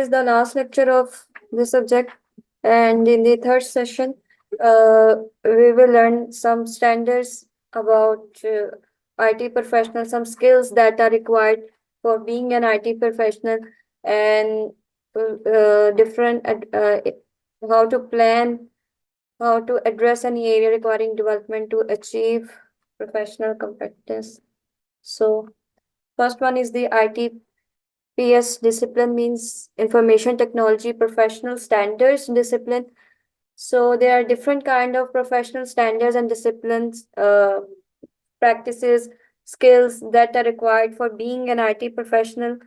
is the last lecture of this subject, and in the third session, we will learn some standards about IT professional, some skills that are required for being an IT professional, and different how to plan, how to address any area requiring development to achieve professional competence. So, first one is the ITPS discipline, means information technology professional standards discipline. So there are different kind of professional standards and disciplines, practices, skills that are required for being an IT professional.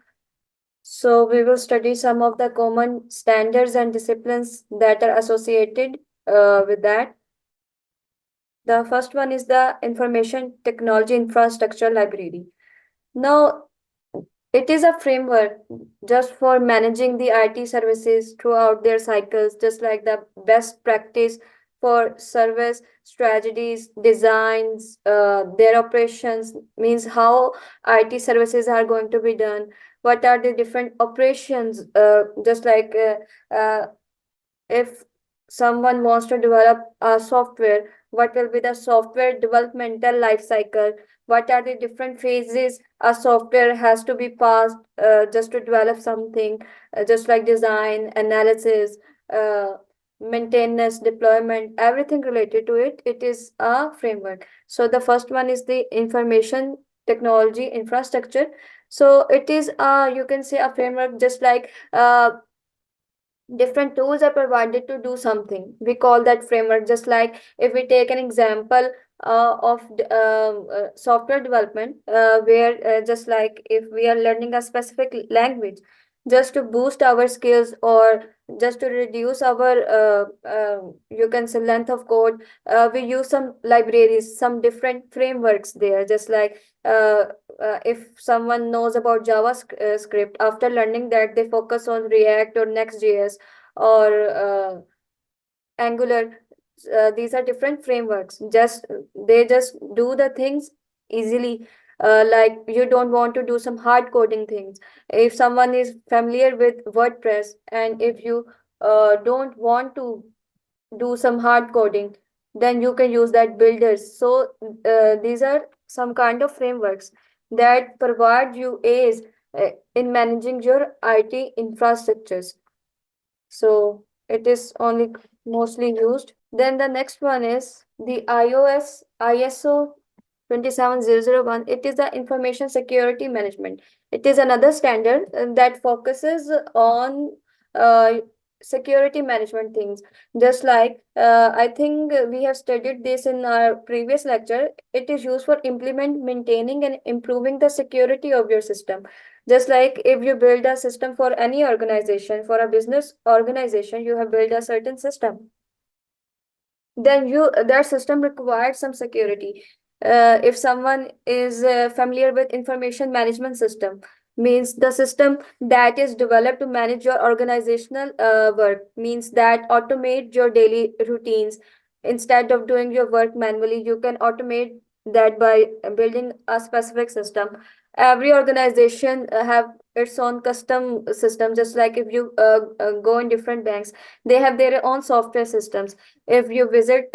So we will study some of the common standards and disciplines that are associated with that. The first one is the information technology infrastructure library. Now, it is a framework just for managing the IT services throughout their cycles, just like the best practice for service strategies, designs, their operations, means how IT services are going to be done. What are the different operations? Just like if someone wants to develop a software, what will be the software developmental life cycle? What are the different phases a software has to be passed just to develop something, just like design, analysis, maintenance, deployment, everything related to it. It is a framework. So the first one is the information technology infrastructure. So it is you can say a framework, just like different tools are provided to do something. We call that framework. Just like if we take an example of software development, where just like if we are learning a specific language just to boost our skills, or just to reduce our you can say length of code, we use some libraries, some different frameworks there. Just like if someone knows about JavaScript, after learning that, they focus on React or Next.js or Angular. These are different frameworks. They just do the things easily. Like you don't want to do some hard coding things. If someone is familiar with WordPress, and if you don't want to do some hard coding, then you can use that builders. So these are some kind of frameworks that provide you aids in managing your IT infrastructures. So it is only mostly used. Then the next one is the ISO 27001. It is the information security management. It is another standard that focuses on uh, security management things. Just like I think we have studied this in our previous lecture. It is used for maintaining and improving the security of your system. Just like if you build a system for any organization, for a business organization, you have built a certain system, then that system requires some security. If someone is familiar with information management system, means the system that is developed to manage your organizational work, means that automate your daily routines. Instead of doing your work manually, you can automate that by building a specific system. Every organization have its own custom system. Just like if you go in different banks, they have their own software systems. If you visit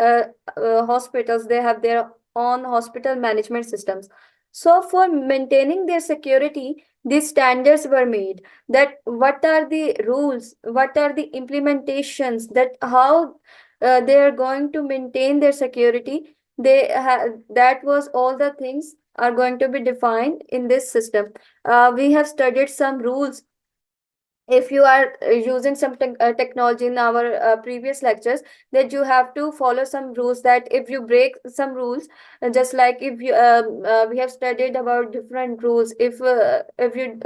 hospitals, they have their own hospital management systems. So for maintaining their security, these standards were made, that what are the rules, what are the implementations, that how they are going to maintain their security. That was all the things are going to be defined in this system. We have studied some rules. If you are using some technology in our previous lectures, that you have to follow some rules, that if you break some rules, just like if you we have studied about different rules. If you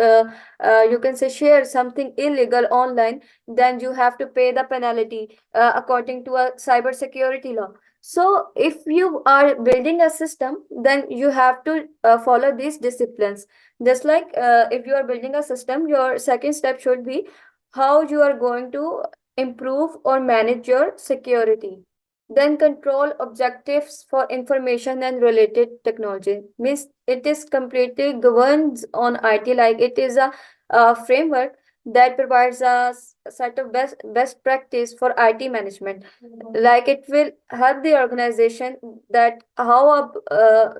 you can say share something illegal online, then you have to pay the penalty according to a cyber security law. So if you are building a system, then you have to follow these disciplines. Just like if you are building a system, your second step should be how you are going to improve or manage your security. Then control objectives for information and related technology, means it is completely governed on IT. Like it is a framework that provides a set of best practice for IT management. Like it will help the organization that how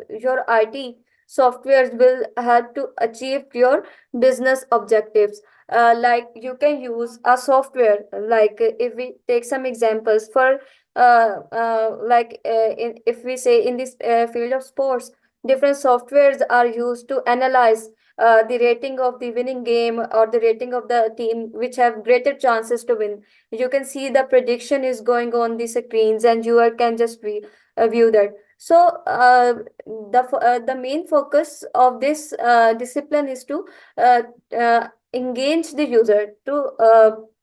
your IT softwares will help to achieve your business objectives. Like you can use a software, like if we take some examples for if we say in this field of sports, different softwares are used to analyze the rating of the winning game or the rating of the team which have greater chances to win. You can see the prediction is going on the screens, and you can just view that. So the main focus of this discipline is to engage the user, to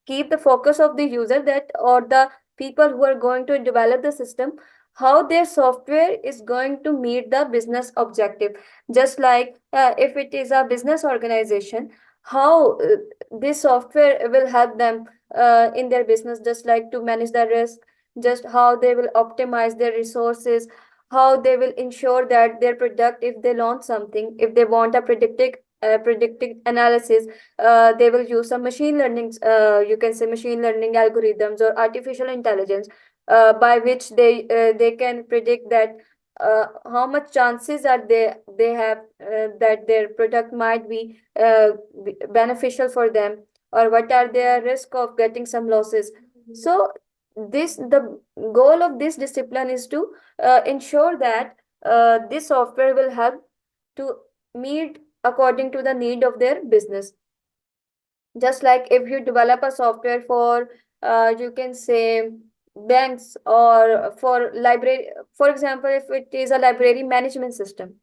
keep the focus of the user, that or the people who are going to develop the system, how their software is going to meet the business objective. Just like if it is a business organization, how this software will help them in their business, just like to manage the risk, just how they will optimize their resources, how they will ensure that their product, if they launch something, if they want a predictive analysis, they will use some machine learning, you can say machine learning algorithms or artificial intelligence, by which they can predict that how much chances are they have that their product might be beneficial for them, or what are their risk of getting some losses. So this the goal of this discipline is to ensure that this software will help to meet according to the need of their business. Just like if you develop a software for you can say banks, or for library, for example, if it is a library management system,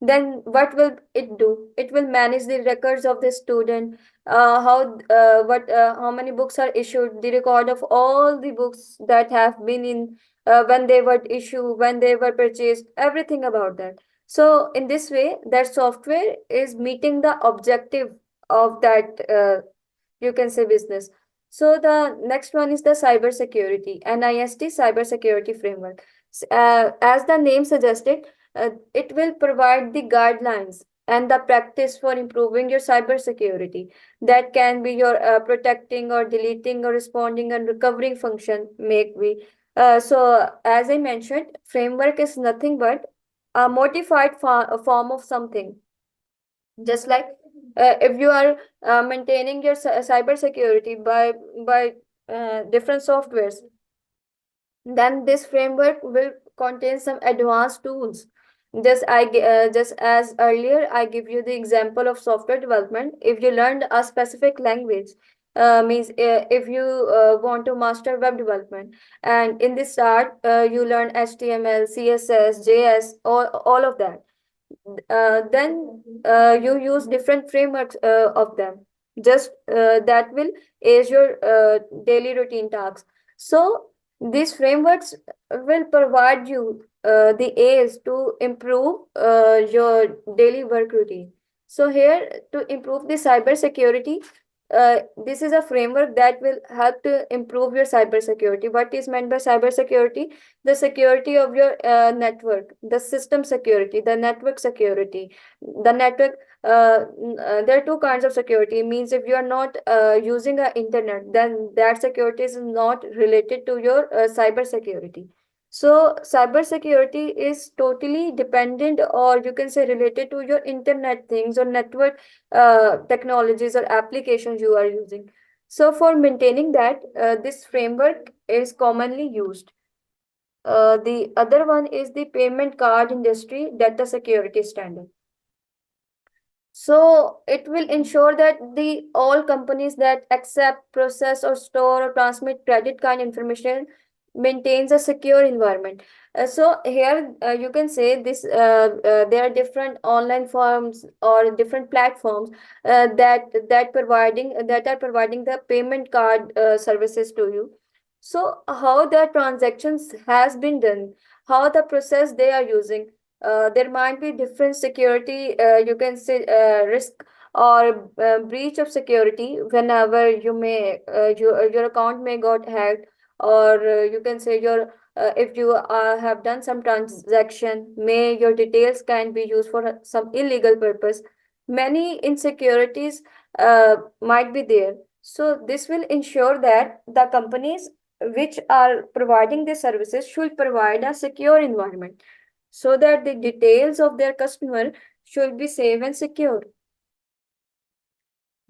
then what will it do? It will manage the records of the student, how many books are issued, the record of all the books that have been in, when they were issued, when they were purchased, everything about that. So in this way, that software is meeting the objective of that you can say business. So the next one is the cyber security, NIST cyber security framework. As the name suggested, it will provide the guidelines and the practice for improving your cyber security. That can be your protecting or deleting or responding and recovering function make be. So as I mentioned, framework is nothing but a modified form of something. Just like if you are maintaining your cyber security by different softwares, then this framework will contain some advanced tools. Just as earlier I give you the example of software development. If you learned a specific language, means if you want to master web development, and in the start you learn HTML, CSS, JS, all of that, then you use different frameworks of them, just that will aid your daily routine tasks. So these frameworks will provide you the aids to improve your daily work routine. So here, to improve the cyber security, this is a framework that will help to improve your cyber security. What is meant by cyber security? The security of your network, the system security, the network security. The network, there are two kinds of security. Means if you are not using a internet, then that security is not related to your cyber security. So cyber security is totally dependent, or you can say related to your internet things or network technologies or applications you are using. So for maintaining that, this framework is commonly used. The other one is the payment card industry data security standard. So it will ensure that the all companies that accept, process, or store or transmit credit card information maintains a secure environment. So here you can say this there are different online forms or different platforms that are providing the payment card services to you. So how the transactions has been done, how the process they are using, there might be different security, you can say risk or breach of security whenever your account may got hacked, or you can say your if you have done some transaction, may your details can be used for some illegal purpose. Many insecurities might be there. So this will ensure that the companies which are providing these services should provide a secure environment so that the details of their customer should be safe and secure.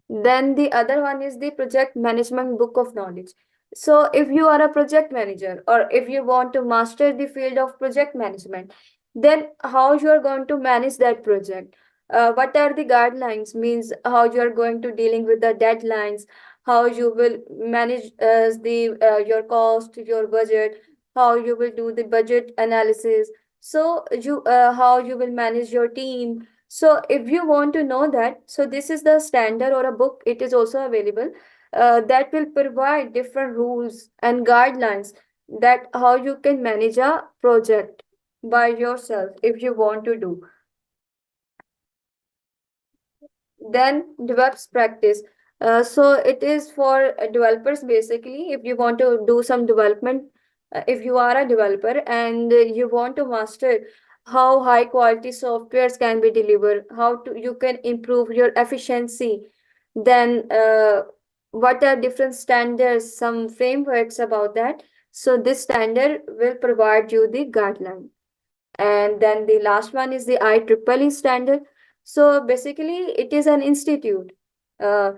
Then the other one is the project management book of knowledge. So if you are a project manager or if you want to master the field of project management, then how you are going to manage that project? What are the guidelines? Means how you are going to dealing with the deadlines, how you will manage the your cost, your budget, how you will do the budget analysis. So you how you will manage your team, so if you want to know that, so this is the standard or a book, it is also available, that will provide different rules and guidelines that how you can manage a project by yourself if you want to do. Then develops practice. So it is for developers basically. If you want to do some development, if you are a developer and you want to master how high quality softwares can be delivered, how to you can improve your efficiency, then what are different standards, some frameworks about that. So this standard will provide you the guideline. And then the last one is the IEEE standard. So basically, it is an institute, the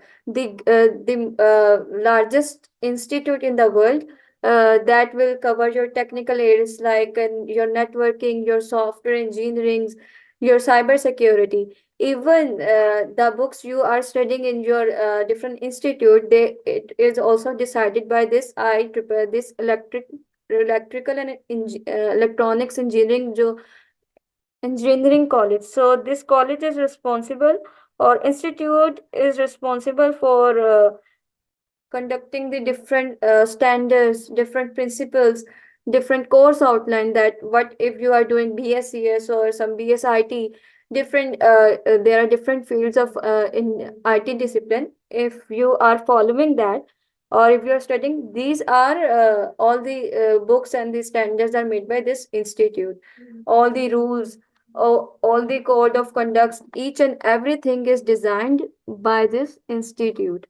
largest institute in the world that will cover your technical areas like your networking, your software engineering, your cyber security. Even the books you are studying in your different institute, they it is also decided by this IEEE, this electrical and electronics engineering जो engineering college. So this college is responsible or institute is responsible for conducting the different standards, different principles, different course outline, that what if you are doing BScs or some BSIT, different there are different fields of in IT discipline. If you are following that or if you are studying, these are all the books and the standards are made by this institute. All the rules, all the code of conducts, each and everything is designed by this institute.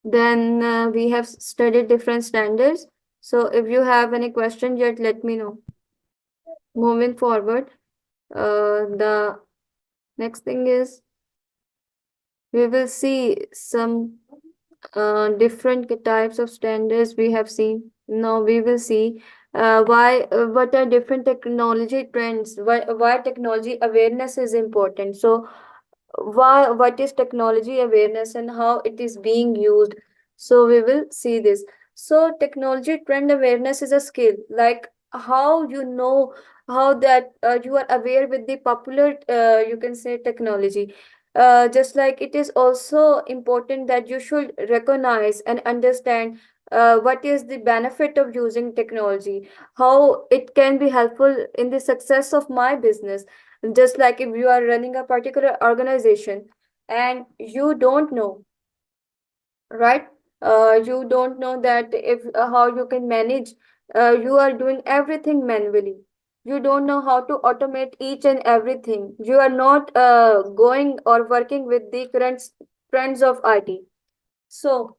Then we have studied different standards. So if you have any question yet, let me know. Moving forward, the next thing is we will see some different types of standards we have seen. Now we will see what are different technology trends, why technology awareness is important. So what is technology awareness and how it is being used. So we will see this. So technology trend awareness is a skill, like how you know, how that you are aware with the popular you can say technology. Just like it is also important that you should recognize and understand what is the benefit of using technology, how it can be helpful in the success of my business. Just like if you are running a particular organization and you don't know, right? You don't know that if how you can manage, you are doing everything manually. You don't know how to automate each and everything. You are not going or working with the current trends of IT. So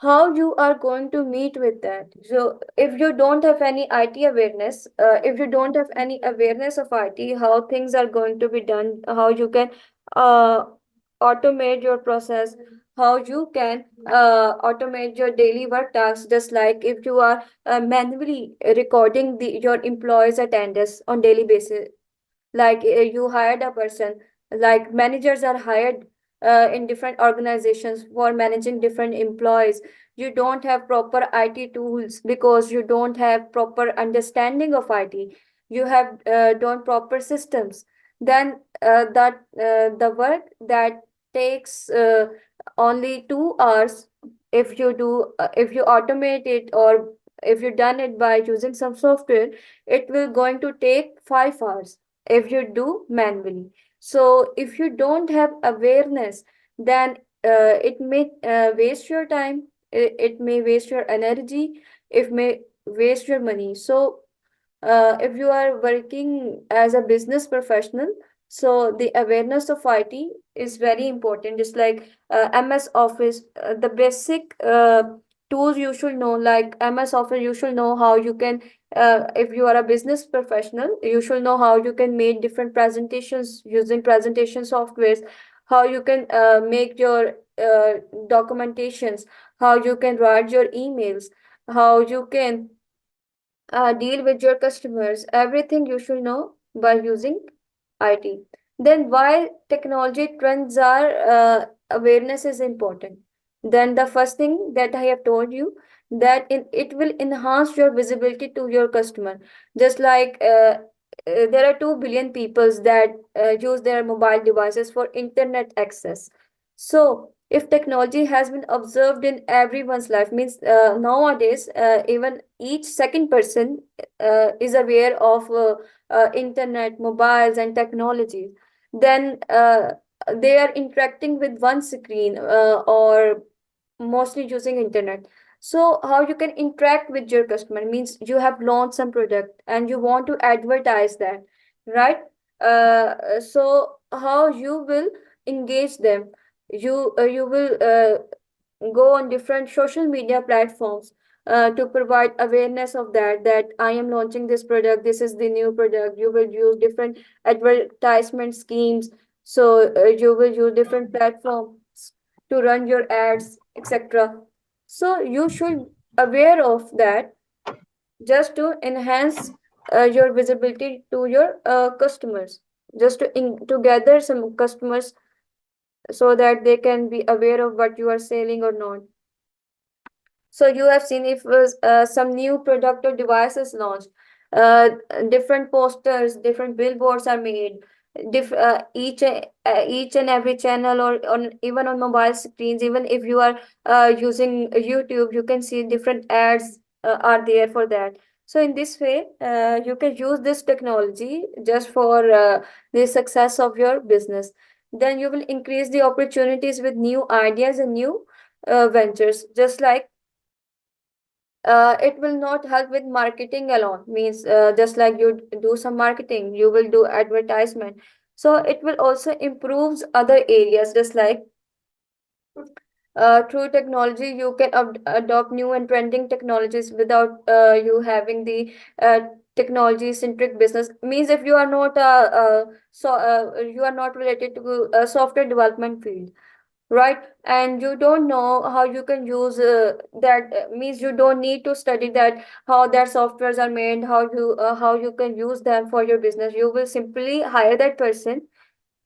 how you are going to meet with that. So if you don't have any IT awareness, if you don't have any awareness of IT, how things are going to be done, how you can uh, automate your process, how you can automate your daily work tasks, just like if you are manually recording your employees attendance on daily basis, like you hired a person, like managers are hired in different organizations for managing different employees. You don't have proper IT tools because you don't have proper understanding of IT. You have don't proper systems. Then the work that takes only 2 hours, if you automate it or if you done it by using some software, it will going to take 5 hours if you do manually. So if you don't have awareness, then it may waste your time, it may waste your energy, it may waste your money. So if you are working as a business professional, so the awareness of IT is very important. Just like MS Office, the basic tools you should know, like MS Office, you should know how you can, if you are a business professional, you should know how you can make different presentations using presentation softwares, how you can make your documentations, how you can write your emails, how you can deal with your customers, everything you should know by using IT. Then why technology trends are awareness is important. Then the first thing that I have told you, that it will enhance your visibility to your customer. Just like there are 2 billion peoples that use their mobile devices for internet access. So if technology has been observed in everyone's life, means nowadays even each second person is aware of internet, mobiles, and technology, then they are interacting with one screen or mostly using internet. So how you can interact with your customer, means you have launched some product and you want to advertise that, right? So how you will engage them, you will go on different social media platforms to provide awareness of that I am launching this product, this is the new product. You will use different advertisement schemes. So you will use different platforms to run your ads, etc. So you should aware of that, just to enhance your visibility to your customers, just to gather some customers so that they can be aware of what you are selling or not. So you have seen if some new product or device is launched, uh, different posters, different billboards are made. Each and every channel, or on even on mobile screens, even if you are using YouTube, you can see different ads are there for that. So in this way, you can use this technology just for the success of your business. Then you will increase the opportunities with new ideas and new ventures. Just like it will not help with marketing alone, means just like you do some marketing, you will do advertisement. So it will also improves other areas. Just like through technology you can adopt new and trending technologies without you having the uh, technology centric business. Means if you are not you are not related to a software development field, right? And you don't know how you can use that, means you don't need to study that how their softwares are made, how you can use them for your business. You will simply hire that person,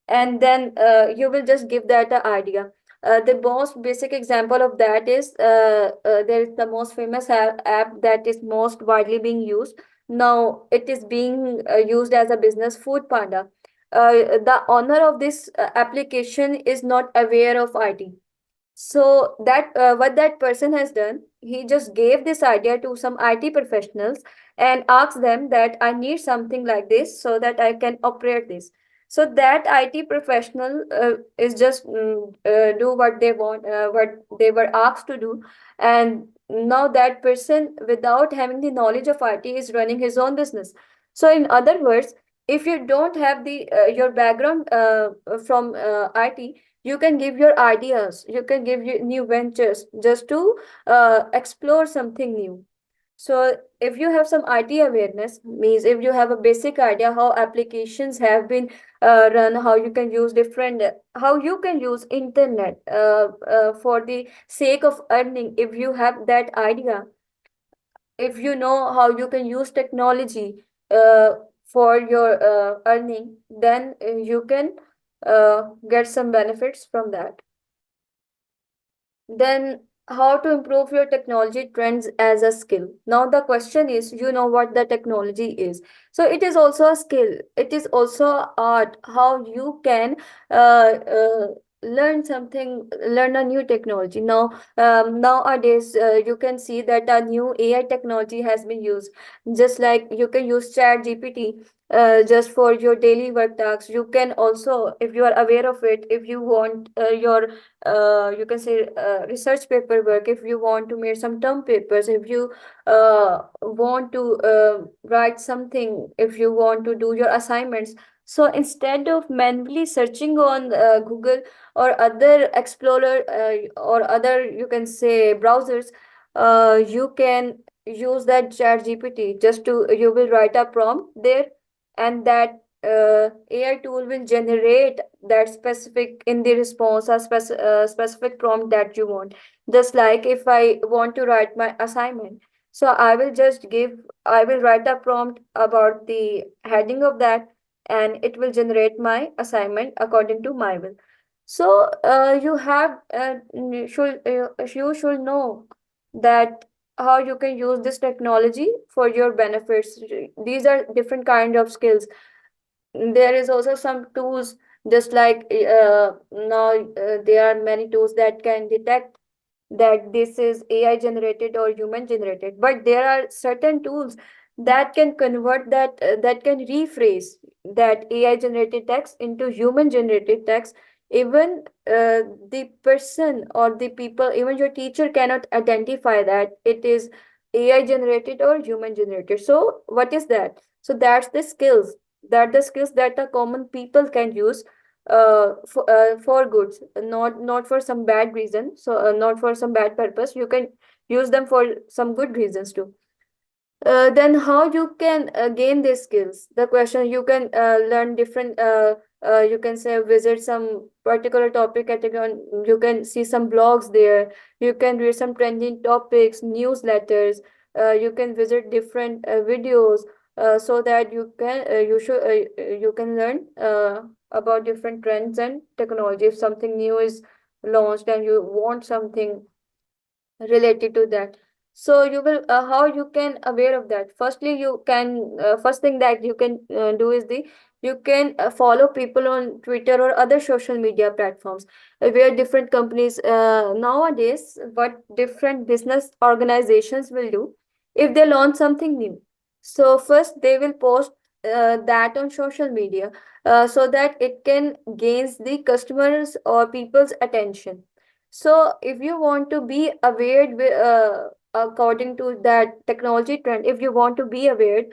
and then you will just give that a idea. The most basic example of that is there is the most famous app that is most widely being used now. It is being used as a business, Food Panda. The owner of this application is not aware of IT. So that what that person has done, he just gave this idea to some IT professionals and asked them that I need something like this so that I can operate this. So that IT professional is just do what they want, what they were asked to do, and now that person, without having the knowledge of IT, is running his own business. So in other words, if you don't have the your background from IT, you can give your ideas, you can give you new ventures just to explore something new. So if you have some IT awareness, means if you have a basic idea how applications have been run, how you can use different, how you can use internet for the sake of earning. If you have that idea, if you know how you can use technology uh, for your earning, then you can get some benefits from that. Then how to improve your technology trends as a skill. Now the question is, you know what the technology is. So it is also a skill. It is also art. How you can learn something, learn a new technology. Now nowadays you can see that a new AI technology has been used. Just like you can use Chat GPT just for your daily work tasks. You can also, if you are aware of it, if you want your you can say research paperwork, if you want to make some term papers, if you want to write something, if you want to do your assignments, So instead of manually searching on Google or other explorer or other, you can say, browsers, you can use that chat GPT. Just to, you will write a prompt there, and that AI tool will generate that specific in the response, a specific prompt that you want. Just like if I want to write my assignment, so I will write a prompt about the heading of that, and it will generate my assignment according to my will. So you should know that how you can use this technology for your benefits. These are different kind of skills. There is also some tools, just like now there are many tools that can detect that this is AI generated or human generated. But there are certain tools that can convert that can rephrase that AI generated text into human generated text. Even the person or the people, even your teacher cannot identify that it is AI generated or human generated. So what is that? So that's the skills, that the common people can use for goods, not for some bad reason. So not for some bad purpose. You can use them for some good reasons too. Then how you can gain these skills? The question, you can learn different. You can say visit some particular topic category. You can see some blogs there. You can read some trending topics, newsletters. You can visit different videos, so that you can learn about different trends and technology. If something new is launched and you want something related to that, so you will how you can aware of that? Firstly, you can first thing that you can do is the you can follow people on Twitter or other social media platforms, where different companies nowadays, what different business organizations will do if they launch something new. So first they will post that on social media, so that it can gains the customers or people's attention. So if you want to be aware according to that technology trend, if you want to be aware,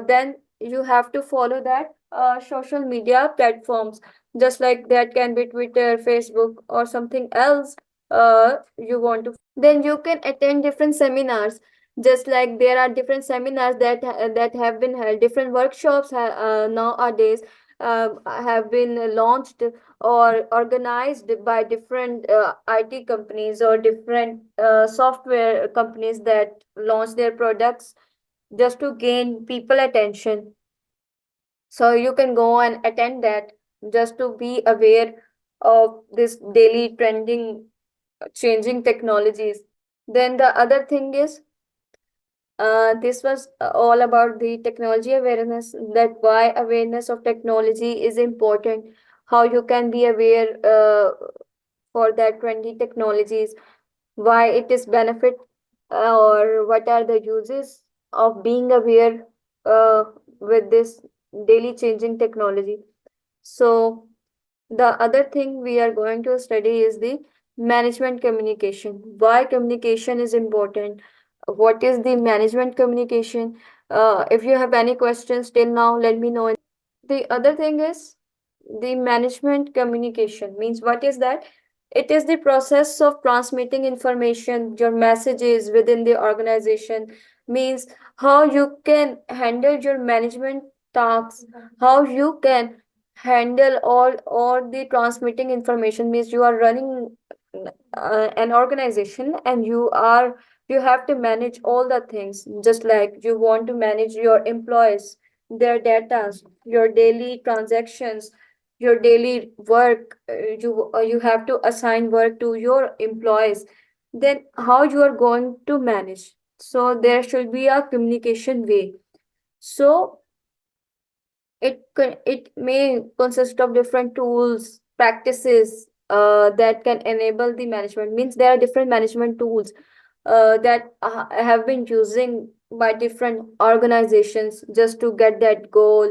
then you have to follow that social media platforms, just like that can be Twitter, Facebook, or something else. You want to, then you can attend different seminars. Just like there are different seminars that have been held, different workshops nowadays have been launched or organized by different IT companies or different software companies that launch their products just to gain people attention. So you can go and attend that just to be aware of this daily trending, changing technologies. Then the other thing is, this was all about the technology awareness, that why awareness of technology is important, how you can be aware for that trendy technologies, why it is benefit, or what are the uses of being aware with this daily changing technology. So the other thing we are going to study is the management communication. Why communication is important? What is the management communication? If you have any questions till now, let me know. The other thing is the management communication means, what is that? It is the process of transmitting information, your messages within the organization. Means how you can handle your management tasks, how you can handle all the transmitting information. Means you are running an organization, and you have to manage all the things. Just like you want to manage your employees, their data, your daily transactions, your daily work. You have to assign work to your employees. Then how you are going to manage? So there should be a communication way. So it may consist of different tools, practices that can enable the management. Means there are different management tools that have been using by different organizations just to get that goal,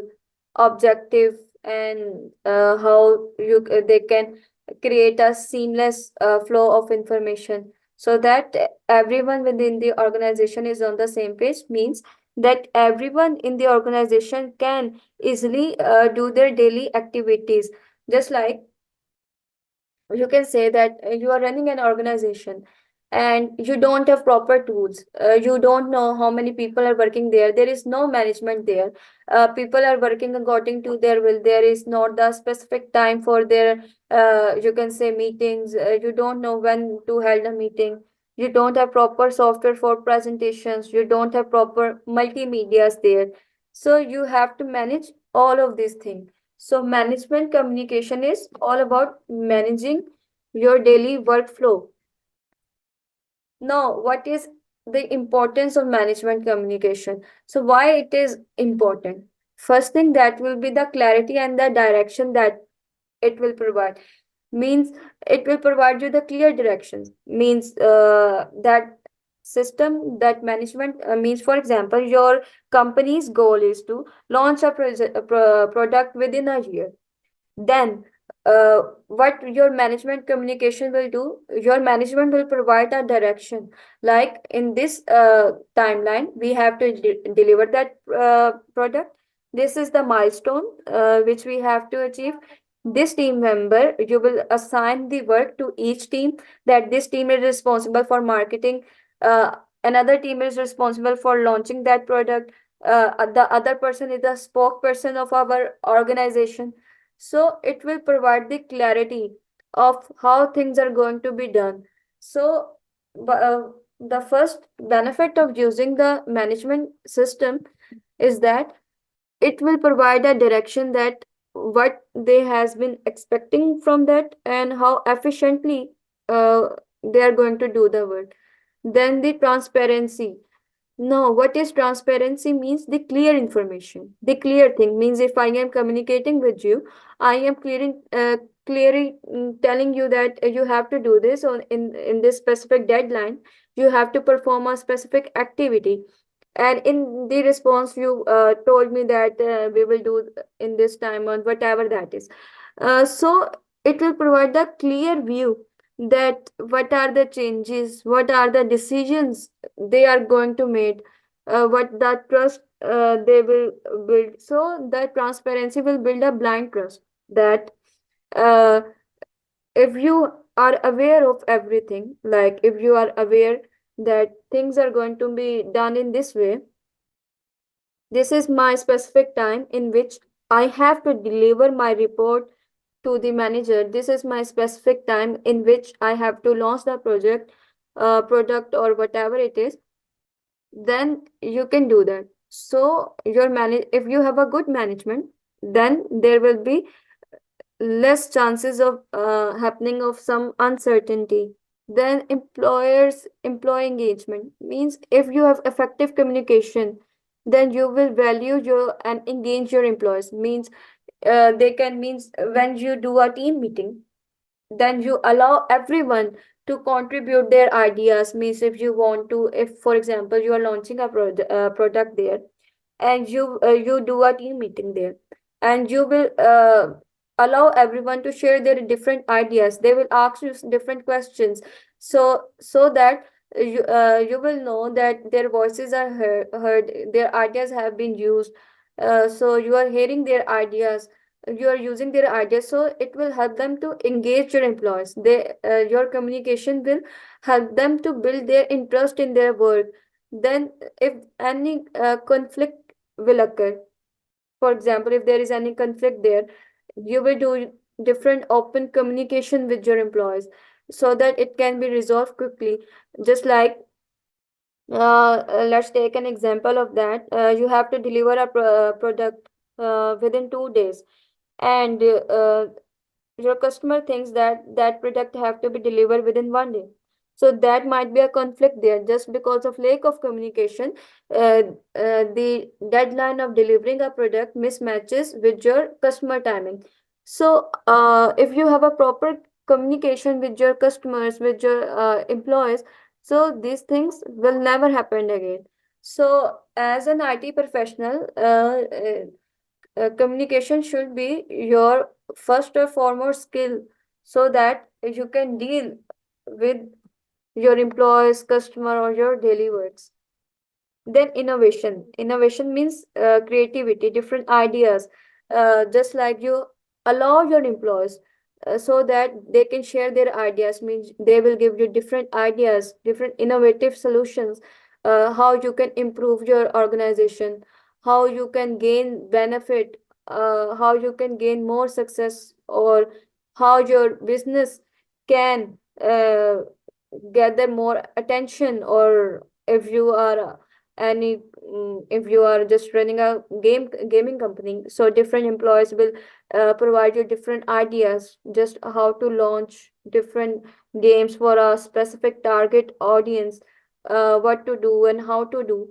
objective, and how they can create a seamless flow of information, so that everyone within the organization is on the same page. Means that everyone in the organization can easily do their daily activities. Just like you can say that you are running an organization and you don't have proper tools, you don't know how many people are working there, there is no management there, people are working according to their will, there is not the specific time for their you can say meetings, you don't know when to hold a meeting, you don't have proper software for presentations, you don't have proper multimedias there, so you have to manage all of these things. So management communication is all about managing your daily workflow. Now, what is the importance of management communication? So why it is important? First thing, that will be the clarity and the direction that it will provide. Means it will provide you the clear directions. Means that system, that management means, for example, your company's goal is to launch a product within a year. Then, what your management communication will do, your management will provide a direction. Like in this timeline, we have to deliver that product. This is the milestone which we have to achieve. This team member, you will assign the work to each team, that this team is responsible for marketing. Another team is responsible for launching that product. The other person is the spokesperson of our organization, so it will provide the clarity of how things are going to be done. So the first benefit of using the management system is that it will provide a direction that what they has been expecting from that and how efficiently uh, they are going to do the work. Then the transparency. No, what is transparency means the clear information. The clear thing means if I am communicating with you, I am clearly telling you that you have to do this on in this specific deadline. You have to perform a specific activity, and in the response you told me that we will do in this time or whatever that is. So it will provide the clear view that what are the changes, what are the decisions they are going to make, what the trust they will build. So the transparency will build a blind trust that uh, if you are aware of everything, like if you are aware that things are going to be done in this way, this is my specific time in which I have to deliver my report to the manager. This is my specific time in which I have to launch the product or whatever it is. Then you can do that. So if you have a good management, then there will be less chances of happening of some uncertainty. Then employee engagement means if you have effective communication, then you will value your and engage your employees. Means they can means when you do a team meeting, then you allow everyone to contribute their ideas. Means if you want to, if for example you are launching a product there, and you do a team meeting there, and you will allow everyone to share their different ideas, they will ask you different questions, so that you will know that their voices are heard, their ideas have been used. So you are hearing their ideas, you are using their ideas, so it will help them to engage your employees. Your communication will help them to build their interest in their work. Then if any conflict will occur, for example if there is any conflict there, you will do different open communication with your employees so that it can be resolved quickly. Just like let's take an example of that. You have to deliver a product within 2 days, and your customer thinks that that product have to be delivered within 1 day. So that might be a conflict there just because of lack of communication. The deadline of delivering a product mismatches with your customer timing. So if you have a proper communication with your customers, with your employees, so these things will never happen again. So as an IT professional, communication should be your first or foremost skill, so that you can deal with your employees, customer, or your daily works. Then innovation means creativity, different ideas. Just like you allow your employees so that they can share their ideas, means they will give you different ideas, different innovative solutions, how you can improve your organization, how you can gain benefit, how you can gain more success, or how your business can gather more attention. Or if you are any if you are just running a gaming company, so different employees will provide you different ideas, just how to launch different games for a specific target audience, what to do and how to do.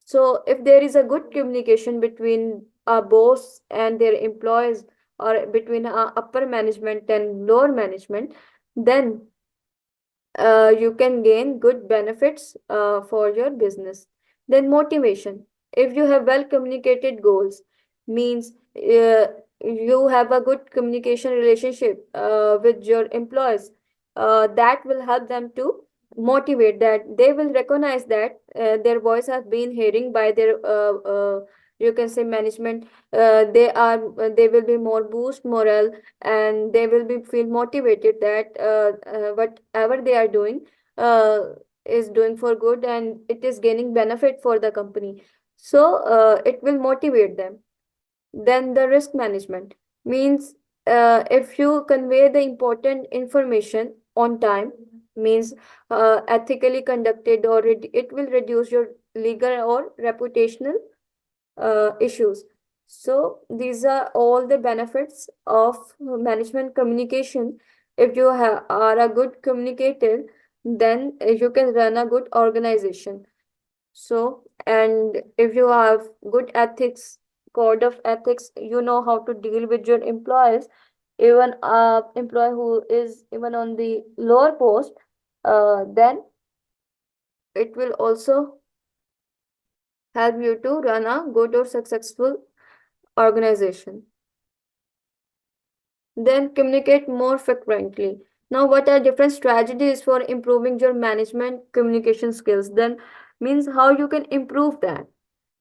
So if there is a good communication between a boss and their employees, or between upper management and lower management, then you can gain good benefits for your business. Then motivation. If you have well communicated goals, means you have a good communication relationship with your employees, that will help them to motivate, that they will recognize that their voice has been hearing by their you can say management. They will be more boost morale, and they will be feel motivated that whatever they are doing uh, is doing for good, and it is gaining benefit for the company. So it will motivate them. Then the risk management means if you convey the important information on time, means ethically conducted, or it will reduce your legal or reputational issues. So these are all the benefits of management communication. If you are a good communicator, then you can run a good organization. So, and if you have good ethics, code of ethics, you know how to deal with your employees. Even a employee who is even on the lower post, then it will also help you to run a good or successful organization. Then communicate more frequently. Now, what are different strategies for improving your management communication skills? Then means how you can improve that.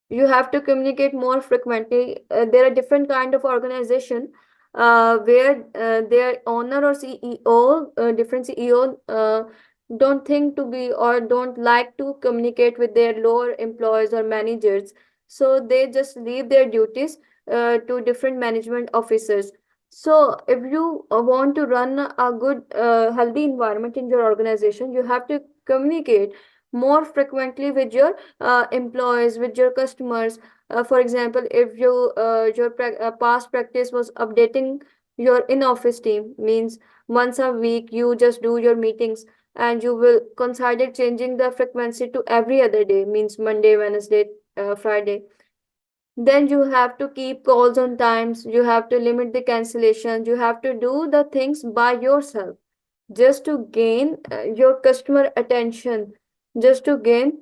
You have to communicate more frequently. There are different kind of organization where their owner or CEO, different CEO, don't think to be or don't like to communicate with their lower employees or managers. So they just leave their duties to different management officers. So if you want to run a good, healthy environment in your organization, you have to communicate more frequently with your employees, with your customers. For example, if your past practice was updating your in-office team, means once a week you just do your meetings, and you will consider changing the frequency to every other day, means Monday, Wednesday, Friday. Then you have to keep calls on times, you have to limit the cancellations, you have to do the things by yourself, just to gain your customer attention, just to gain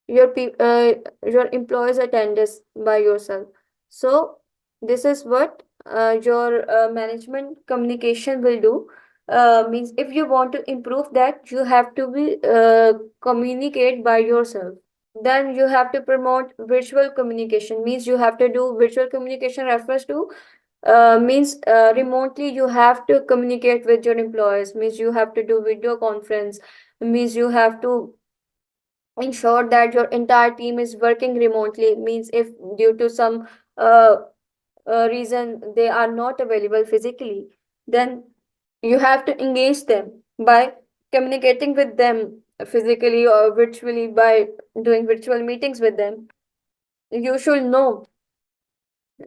your employees attendance by yourself. So this is what your management communication will do. Means if you want to improve that, you have to be communicate by yourself. Then you have to promote virtual communication, means you have to do virtual communication, refers to means remotely you have to communicate with your employees, means you have to do video conference, means you have to ensure that your entire team is working remotely, means if due to some uh, reason they are not available physically, then you have to engage them by communicating with them physically or virtually, by doing virtual meetings with them. You should know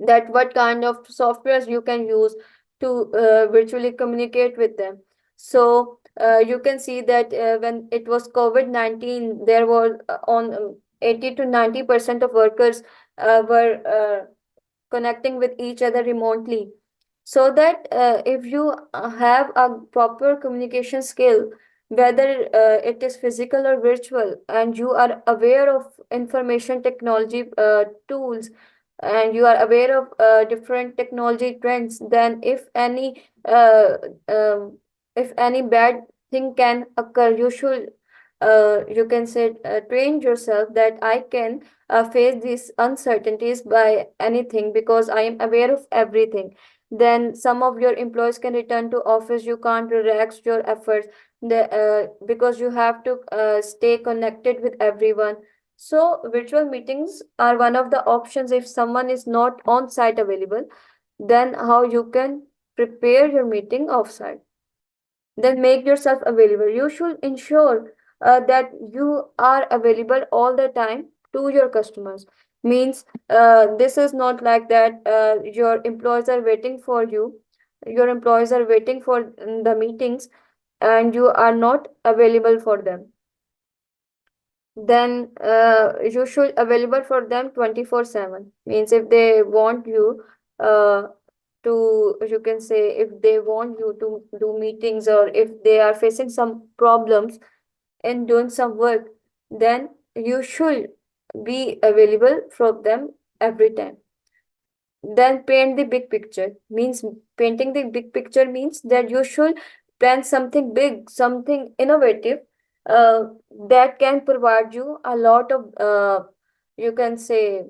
that what kind of softwares you can use to virtually communicate with them. So you can see that when it was COVID-19, there was on 80 to 90% of workers were connecting with each other remotely. So that if you have a proper communication skill, whether it is physical or virtual, and you are aware of information technology tools, and you are aware of different technology trends, then uh, um, if any bad thing can occur, you should you can say train yourself that I can face these uncertainties by anything because I am aware of everything. Then some of your employees can return to office. You can't relax your efforts because you have to stay connected with everyone. So virtual meetings are one of the options if someone is not on site available. Then how you can prepare your meeting offsite. Then make yourself available. You should ensure that you are available all the time to your customers. Means this is not like that your employees are waiting for you. Your employees are waiting for the meetings and you are not available for them. Then you should available for them 24/7. Means if they want you uh, you can say if they want you to do meetings or if they are facing some problems in doing some work, then you should be available for them every time. Then paint the big picture. Means painting the big picture means that you should plan something big, something innovative that can provide you a lot of you can say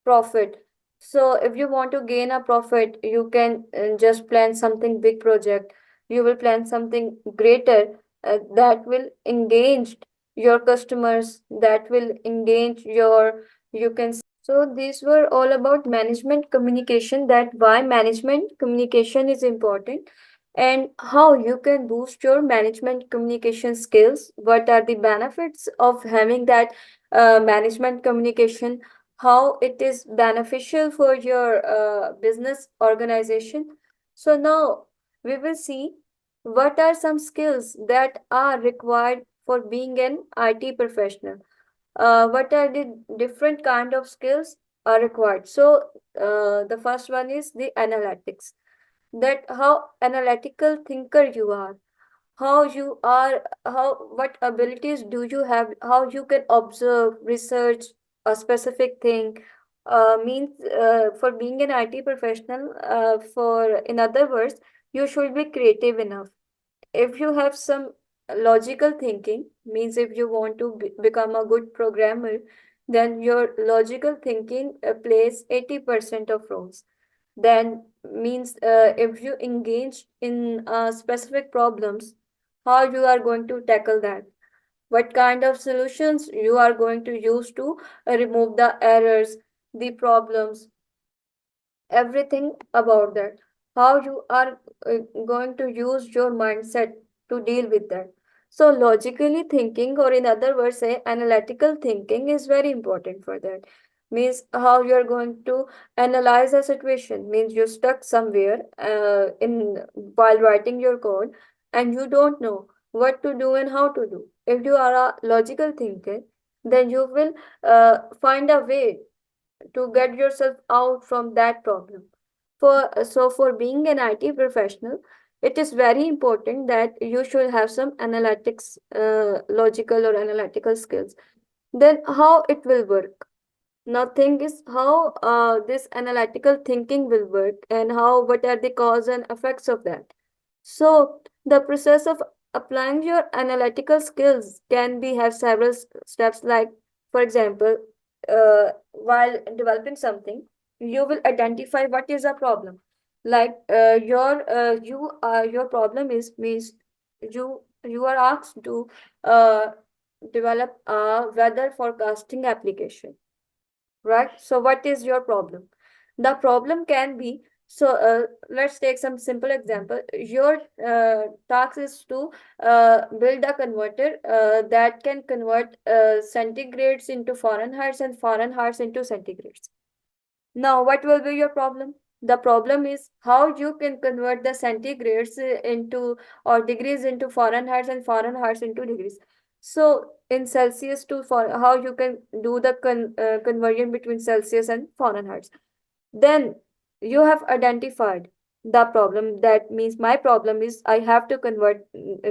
profit. So if you want to gain a profit, you can just plan something big project. You will plan something greater that will engage your customers, that will engage your, you can. So these were all about management communication, that why management communication is important and how you can boost your management communication skills. What are the benefits of having that management communication? How it is beneficial for your business organization. So now we will see what are some skills that are required for being an IT professional. What are the different kind of skills are required? So the first one is the analytics. That how analytical thinker you are, how you are, how what abilities do you have, how you can observe, research a specific thing. Means for being an IT professional, for in other words, you should be creative enough. If you have some logical thinking, means if you want to become a good programmer, then your logical thinking plays 80% of roles. Then means if you engage in specific problems, how you are going to tackle that, what kind of solutions you are going to use to remove the errors, the problems, everything about that, how you are going to use your mindset to deal with that. So logically thinking, or in other words say analytical thinking, is very important for that. Means how you are going to analyze a situation. Means you're stuck somewhere in while writing your code and you don't know what to do and how to do. If you are a logical thinker, then you will find a way to get yourself out from that problem. For being an IT professional, it is very important that you should have some analytics, logical or analytical skills. Then how it will work? Now thing is how this analytical thinking will work and how what are the cause and effects of that. So the process of applying your analytical skills can be have several steps. Like for example, while developing something, you will identify what is a problem. Like your problem is means you are asked to uh, develop a weather forecasting application, right? So what is your problem? The problem can be, so let's take some simple example. Your task is to build a converter that can convert centigrades into Fahrenheit and Fahrenheit into centigrades. Now, what will be your problem? The problem is how you can convert the centigrades into, or degrees into Fahrenheit and Fahrenheit into degrees. So in Celsius to for how you can do the conversion between Celsius and Fahrenheit. Then you have identified the problem. That means my problem is I have to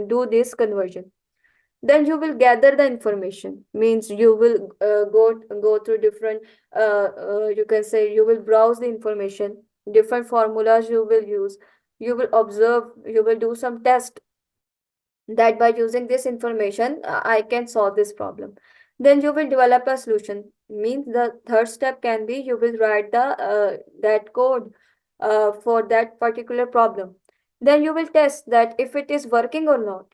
do this conversion. Then you will gather the information. Means you will go through different you can say you will browse the information, different formulas you will use, you will observe, you will do some test. that by using this information I can solve this problem. Then you will develop a solution. Means the third step can be you will write the that code for that particular problem. Then you will test that if it is working or not.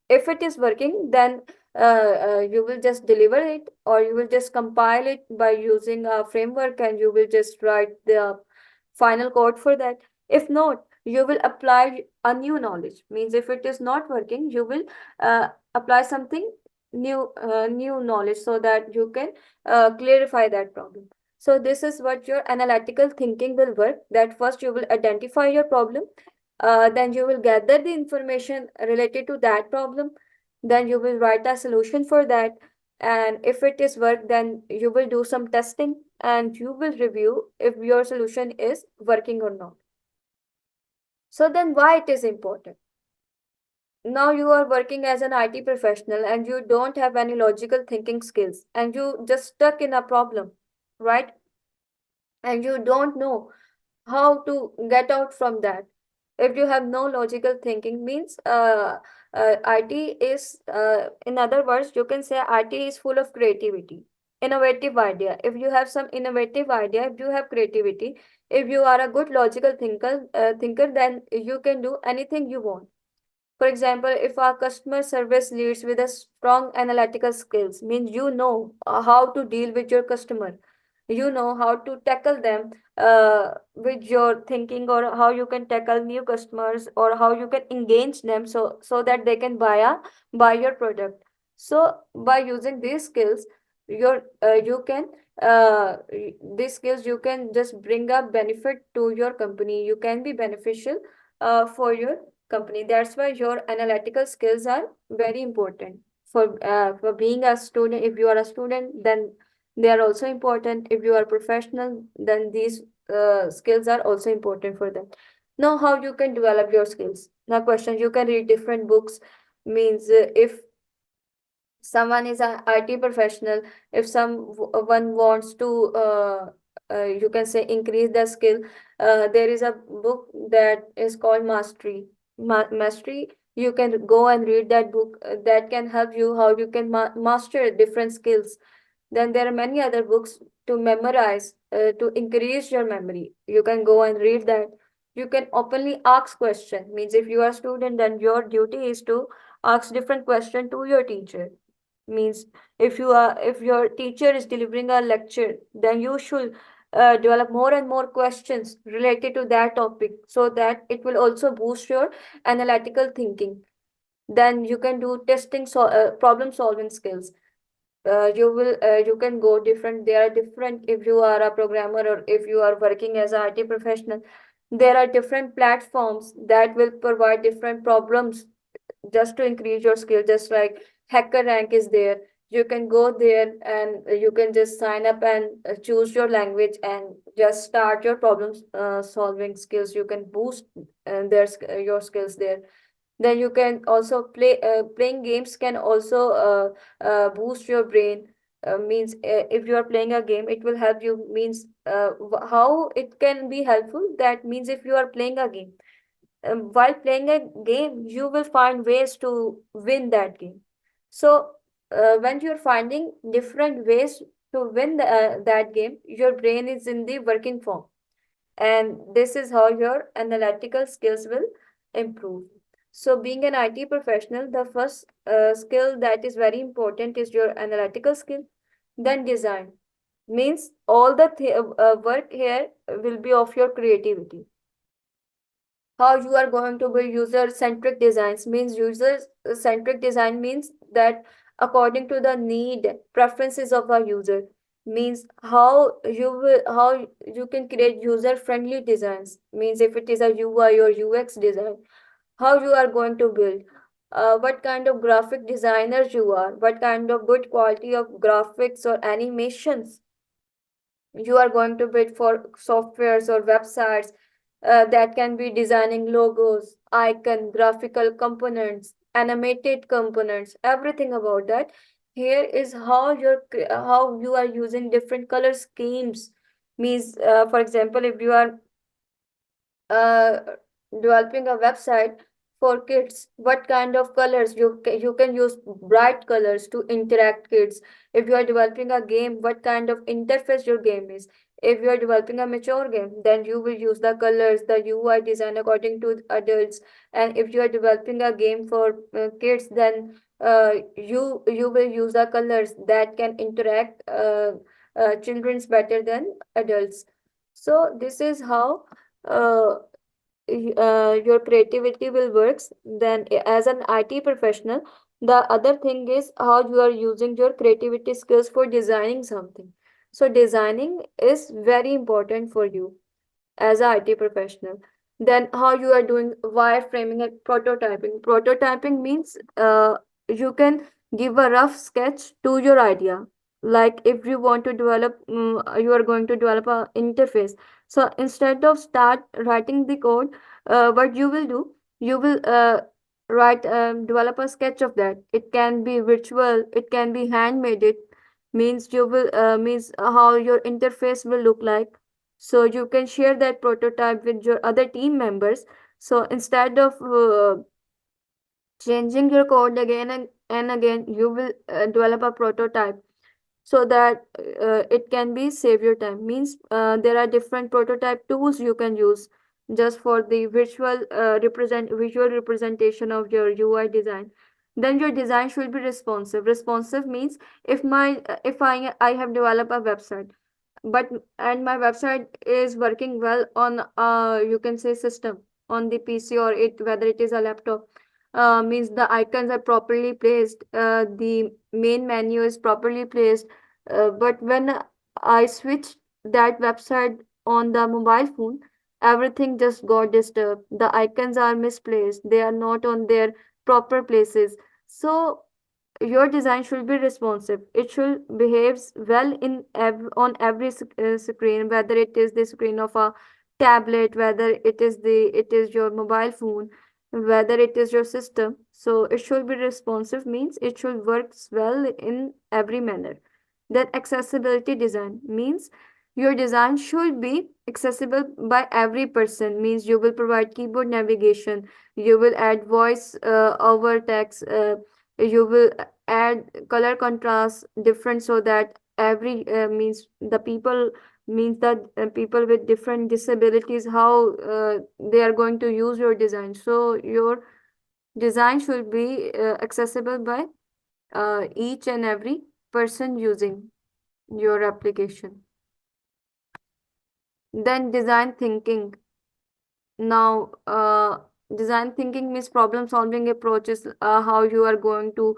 If it is working, then you will just deliver it, or you will just compile it by using a framework, and you will just write the final code for that. If not, you will apply a new knowledge. Means if it is not working, you will apply something new knowledge, so that you can clarify that problem. So this is what your analytical thinking will work. That first you will identify your problem, then you will gather the information related to that problem, then you will write a solution for that, and if it is work, then you will do some testing, and you will review if your solution is working or not. So then why it is important? Now you are working as an IT professional and you don't have any logical thinking skills, and you just stuck in a problem, right? And you don't know how to get out from that. If you have no logical thinking, means IT is, in other words, you can say IT is full of creativity, innovative idea. If you have some innovative idea, if you have creativity, if you are a good logical thinker, then you can do anything you want. For example, if our customer service leads with a strong analytical skills, means you know how to deal with your customer, you know how to tackle them with your thinking, or how you can tackle new customers, or how you can engage them so that they can buy your product. So by using these skills, you can these skills you can just bring up benefit to your company. You can be beneficial for your company. That's why your analytical skills are very important for being a student. If you are a student, then they are also important. If you are professional, then these skills are also important for them. Now how you can develop your skills? Now question, you can read different books. Means if someone is an IT professional, if someone wants to you can say increase their skill, there is a book that is called Mastery. You can go and read that book. That can help you how you can master different skills. Then there are many other books to memorize, to increase your memory. You can go and read that. You can openly ask question. Means if you are a student, then your duty is to ask different question to your teacher. Means if your teacher is delivering a lecture, then you should develop more and more questions related to that topic, so that it will also boost your analytical thinking. Then you can do testing, problem solving skills. You can go different. There are different, if you are a programmer or if you are working as a IT professional, there are different platforms that will provide different problems just to increase your skill. Just like HackerRank is there, you can go there and you can just sign up and choose your language and just start your problem solving skills. You can boost your skills there. Then you can also playing games can also boost your brain. Means if you are playing a game, it will help you. Means how it can be helpful, that means if you are playing a game, while playing a game, you will find ways to win that game. So, when you're finding different ways to win that game, your brain is in the working form. And this is how your analytical skills will improve. So, being an IT professional, the first skill that is very important is your analytical skill. Then, design means all the work here will be of your creativity. How you are going to build user centric designs. Means user centric design means that according to the need preferences of a user. Means how you can create user friendly designs. Means if it is a UI or UX design, how you are going to build, what kind of graphic designers you are, what kind of good quality of graphics or animations you are going to build for softwares or websites, that can be designing logos, icon, graphical components, animated components, everything about that. Here is how you are using different color schemes. Means, for example, if you are uh, developing a website for kids, what kind of colors you can use bright colors to interact kids. If you are developing a game, what kind of interface your game is. If you are developing a mature game, then you will use the colors, the UI design according to adults. And if you are developing a game for kids, then you will use the colors that can interact children's better than adults. So this is how uh, your creativity will works. Then as an IT professional, the other thing is how you are using your creativity skills for designing something. So designing is very important for you as a IT professional. Then how you are doing wireframing and prototyping. Prototyping means you can give a rough sketch to your idea. Like if you want to develop, you are going to develop a interface. So instead of start writing the code, what you will do, you will write, develop a sketch of that. It can be virtual, it can be handmade. It means you will means how your interface will look like, so you can share that prototype with your other team members. So instead of changing your code again and again, you will develop a prototype so that it can be save your time. Means there are different prototype tools you can use just for the visual representation of your UI design. Then your design should be responsive. Responsive means if I have developed a website, but and my website is working well on you can say system, on the PC, or it whether it is a laptop, means the icons are properly placed, the main menu is properly placed, but when I switch that website on the mobile phone, everything just got disturbed. The icons are misplaced, they are not on their proper places. So your design should be responsive. It should behaves well on every screen, whether it is the screen of a tablet, whether it is your mobile phone, whether it is your system. So it should be responsive means it should works well in every manner. Then accessibility design means your design should be accessible by every person. Means you will provide keyboard navigation, you will add voice over text, you will add color contrast different, so that every means the people, means that people with different disabilities, how they are going to use your design. So your design should be accessible by each and every person using your application. Then design thinking. Now design thinking means problem solving approaches, how you are going to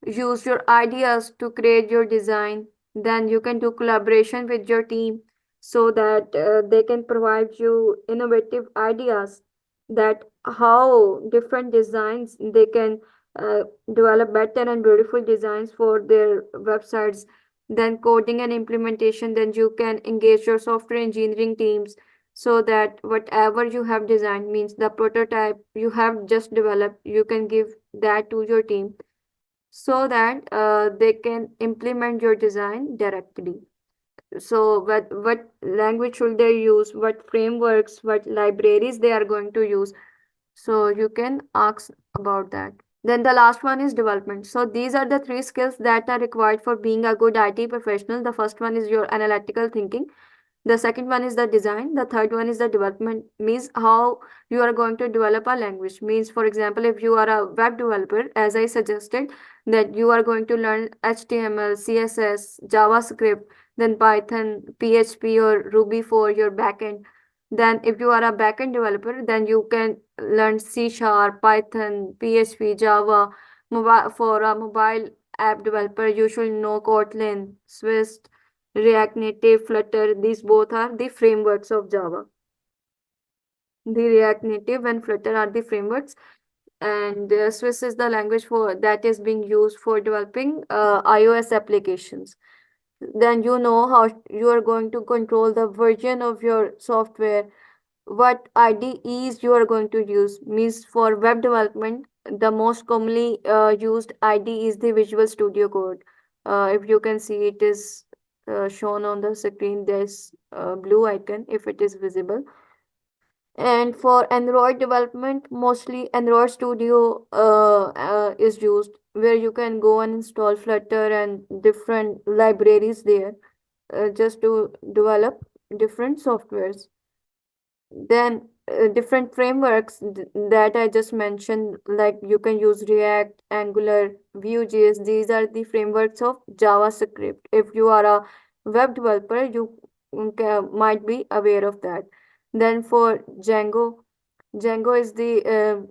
use your ideas to create your design. Then you can do collaboration with your team so that they can provide you innovative ideas, that how different designs they can uh, develop better and beautiful designs for their websites. Then coding and implementation, then you can engage your software engineering teams so that whatever you have designed, means the prototype you have just developed, you can give that to your team so that they can implement your design directly. So what language should they use, what frameworks, what libraries they are going to use, so you can ask about that. Then the last one is development. So these are the three skills that are required for being a good IT professional. The first one is your analytical thinking, the second one is the design. The third one is the development, means how you are going to develop a language. Means, for example, if you are a web developer, as I suggested, that you are going to learn HTML, CSS, JavaScript, then Python, PHP, or Ruby for your backend. Then, if you are a backend developer, then you can learn C Sharp, Python, PHP, Java. Mobile, for a mobile app developer, you should know Kotlin, Swift, React Native, Flutter, these both are the frameworks of Java. The React Native and Flutter are the frameworks, and Swiss is the language for that is being used for developing iOS applications. Then you know how you are going to control the version of your software, what IDEs you are going to use. Means for web development, the most commonly used IDE is the Visual Studio Code. If you can see, it is shown on the screen. There's a blue icon if it is visible. And for Android development, mostly Android Studio is used, where you can go and install Flutter and different libraries there just to develop different softwares. Then different frameworks that I just mentioned, like you can use React, Angular, Vue.js. These are the frameworks of JavaScript. If you are a web developer, you might be aware of that. Then for Django is the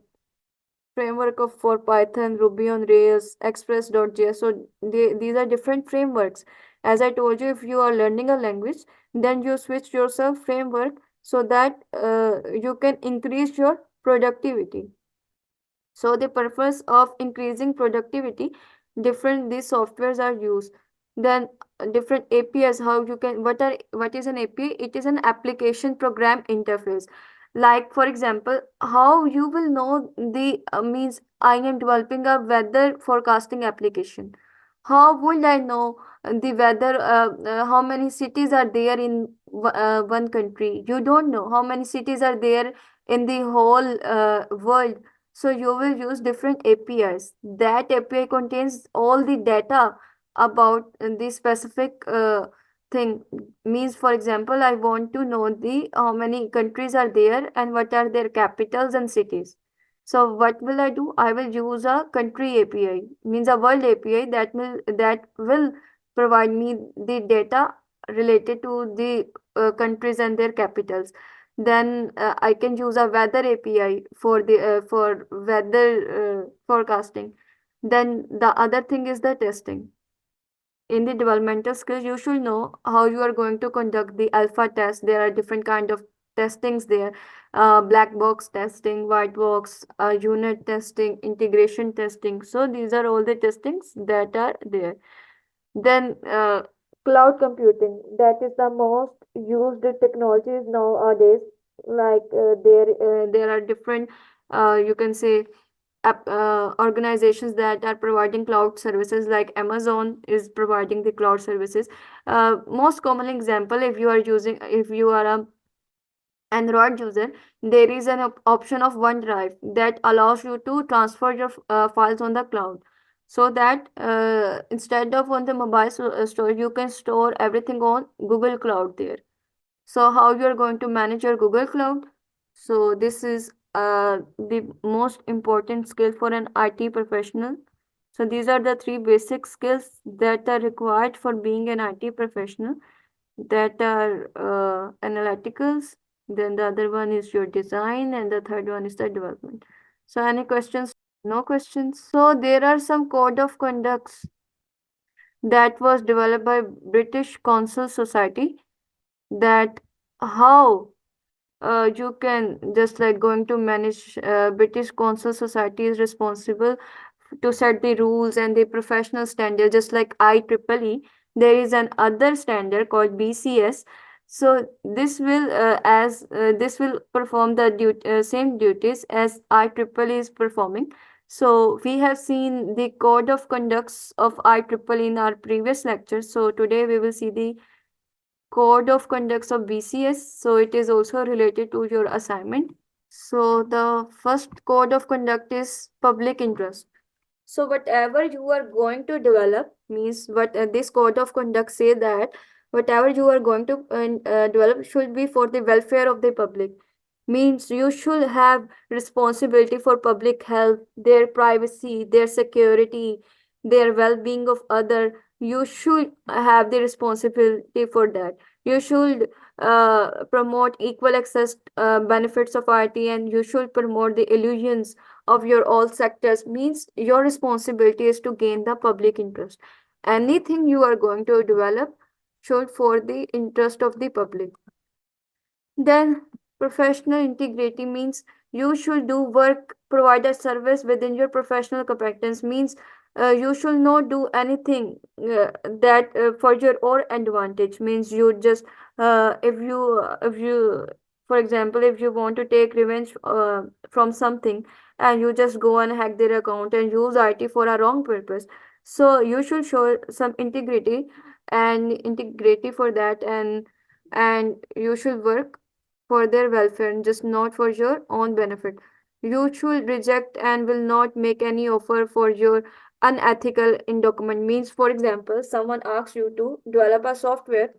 framework of for Python, Ruby on Rails, Express.js. So these are different frameworks. As I told you, if you are learning a language, then you switch yourself framework so that you can increase your productivity. So the purpose of increasing productivity, different these softwares are used. Then different APIs, how you can what is an API? It is an application program interface. Like for example, how you will know the means I am developing a weather forecasting application. How would I know the weather? How many cities are there in one country? You don't know how many cities are there in the whole world, so you will use different APIs. That API contains all the data about the specific thing. Means, for example, I want to know the how many countries are there and what are their capitals and cities. So what will I do? I will use a country API, means a world API that will provide me the data related to the countries and their capitals. Then I can use a weather API for the for weather forecasting. Then the other thing is the testing. In the developmental skills, you should know how you are going to conduct the alpha test. There are different kind of testings there. Black box testing, white box, unit testing, integration testing. So these are all the testings that are there. Then cloud computing, that is the most used technologies nowadays. Like there are different you can say organizations that are providing cloud services, like Amazon is providing the cloud services. Most common example, if you are a Android user, there is an option of OneDrive that allows you to transfer your files on the cloud. So that instead of on the mobile storage, you can store everything on Google Cloud there. So how you are going to manage your Google Cloud? So this is the most important skill for an IT professional. So these are the three basic skills that are required for being an IT professional, that are analyticals, then the other one is your design, and the third one is the development. So any questions? No questions. So there are some code of conducts that was developed by British Council Society, that how you can just like going to manage. British Council Society is responsible to set the rules and the professional standard, just like IEEE. There is an other standard called BCS. So this will perform the same duties as IEEE is performing. So we have seen the code of conducts of IEEE in our previous lecture. So today we will see the code of conducts of BCS. So it is also related to your assignment. So the first code of conduct is public interest. So whatever you are going to develop, means what this code of conduct say that whatever you are going to develop should be for the welfare of the public. Means you should have responsibility for public health, their privacy, their security, their well-being of other. You should have the responsibility for that. You should promote equal access benefits of IT, and you should promote the illusions of your all sectors. Means your responsibility is to gain the public interest. Anything you are going to develop should for the interest of the public. Then professional integrity means you should do work, provide a service within your professional competence. Means you should not do anything that for your own advantage. Means you just if you for example, if you want to take revenge from something, and you just go and hack their account and use IT for a wrong purpose. So you should show some integrity for that, and you should work for their welfare and just not for your own benefit. You should reject and will not make any offer for your unethical in document. Means, for example, someone asks you to develop a software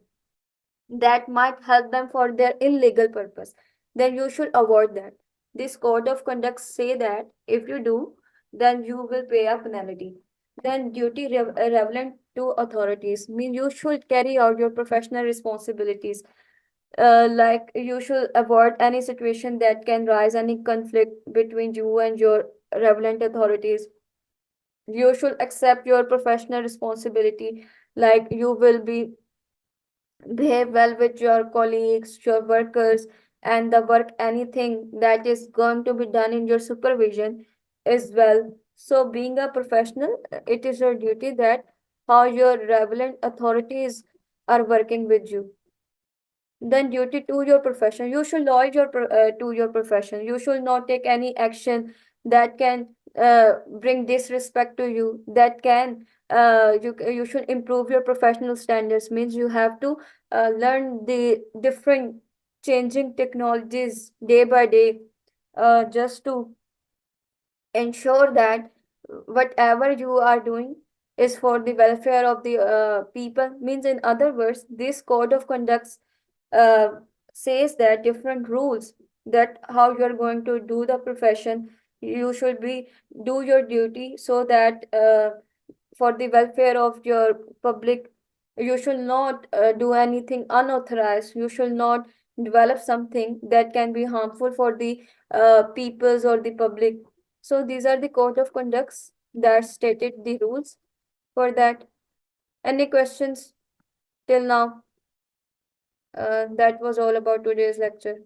that might help them for their illegal purpose, then you should avoid that. This code of conduct say that if you do, then you will pay a penalty. Then duty relevant to authorities mean you should carry out your professional responsibilities. Like you should avoid any situation that can rise any conflict between you and your relevant authorities. You should accept your professional responsibility, like you will be behave well with your colleagues, your workers, and the work anything that is going to be done in your supervision as well. So, being a professional, it is your duty that how your relevant authorities are working with you. Then duty to your profession, you should loyal to your profession. You should not take any action that can bring disrespect to you, that can you should improve your professional standards. Means you have to learn the different changing technologies day by day, just to ensure that whatever you are doing is for the welfare of the people. Means in other words, this code of conduct uh, says that different rules, that how you are going to do the profession. You should be do your duty so that for the welfare of your public. You should not do anything unauthorized. You should not develop something that can be harmful for the peoples or the public. So these are the code of conducts that stated the rules for that. Any questions till now? That was all about today's lecture.